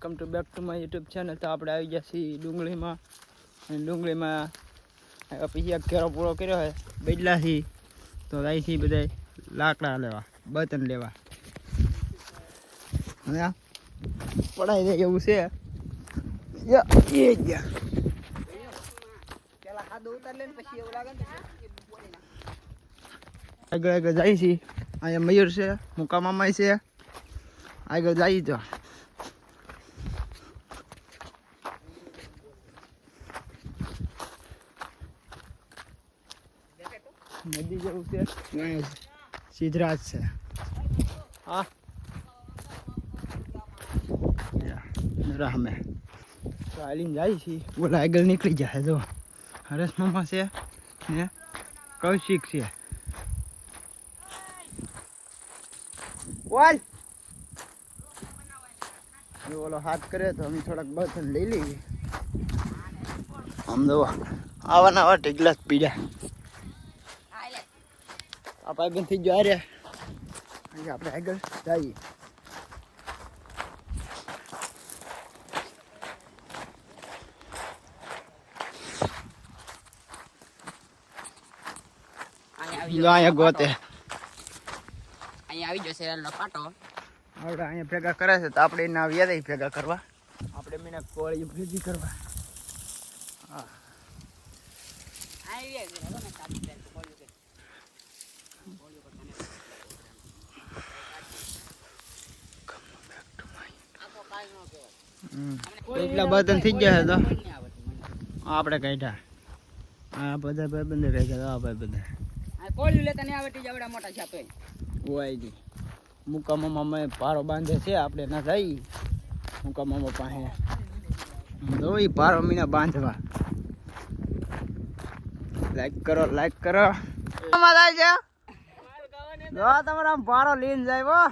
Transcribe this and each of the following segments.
Welcome to back to my YouTube channel. તો આપણે આવી ગયા છીએ ડુંગળીમાં, અને ડુંગળીમાં પછી એક ઘેરો પૂરો કર્યો હોય બદલાથી. તો જાય છે બધા લાકડા લેવા, બતન લેવા, અને આ પડાઈ જાય એવું છે. આગળ આગળ જાય છે. અહીંયા મયુર છે, મુકા મામા છે, આગળ જાય તો નદી જેવું છે, સિદ્ધરાજ છે. હા રામે તો હાલીને જાય છે. બોલા આગળ નીકળી જાય. જો હરેશ મામા છે ને કૌશિક છે. બોલ ઓલો હાથ કરે તો અમે થોડાક બર્તન લઈ લઈએ. આમ જો આવા નવા ઢગલા પીડ્યા. આ ભાઈબંધ થઈ ગયો. અરે આપણે આગળ જઈએ. અહીંયા ગોતે અહીંયા આવી જશે લપાટો. આપણે અહીંયા ભેગા કરે છે તો આપણે એના વ્યાજ ભેગા કરવા. આપણે મીના કોળી ભેગી કરવા. હા એટલા બર્તન થઈ ગયા તો આપણે કાઢ્યા. આ બધા ભાઈબંધે કાઢ્યા. આ ભાઈબંધે કોળિયું લેતા નહીં આવે જવડા મોટા છે તો હોય ગઈ. મુકા મામા મેં પારો બાંધે છે. આપણે ના જઈ મુકા મામા પાસે તો એ પારો મીના બાંધવા. લાઈક કરો, લાઈક કરો. તમારા પારો લઈને જાય.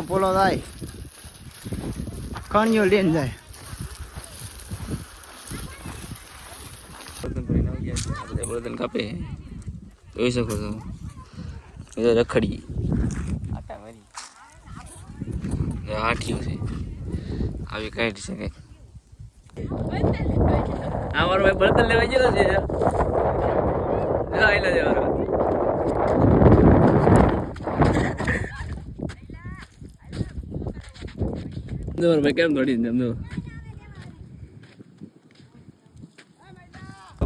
પોલો જાય, કણિયો લઈને જાય. બર્તન કાપે જોઈ શકો છો. રખડી હાઠિયું છે આવી કાઢી છે કઈ. અમારો ભાઈ બર્તન લેવા ગયો છે. ભાઈ કેમ દોડી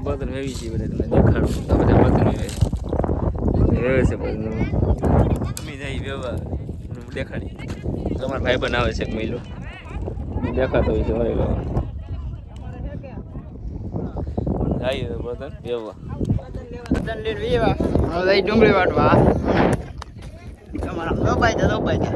બર્તન વેવી છે. બધા તમને દેખાડું. બધા બર્તન વેવે છે. વ્યવહાર દેખાડી. તમારા ભાઈ બનાવે છે મહિલો દેખાતો હોય છે. વરેલો જાય બર્તન વ્યવહાર ડુંગળી વાટવા તમારા દોપાઈ દે.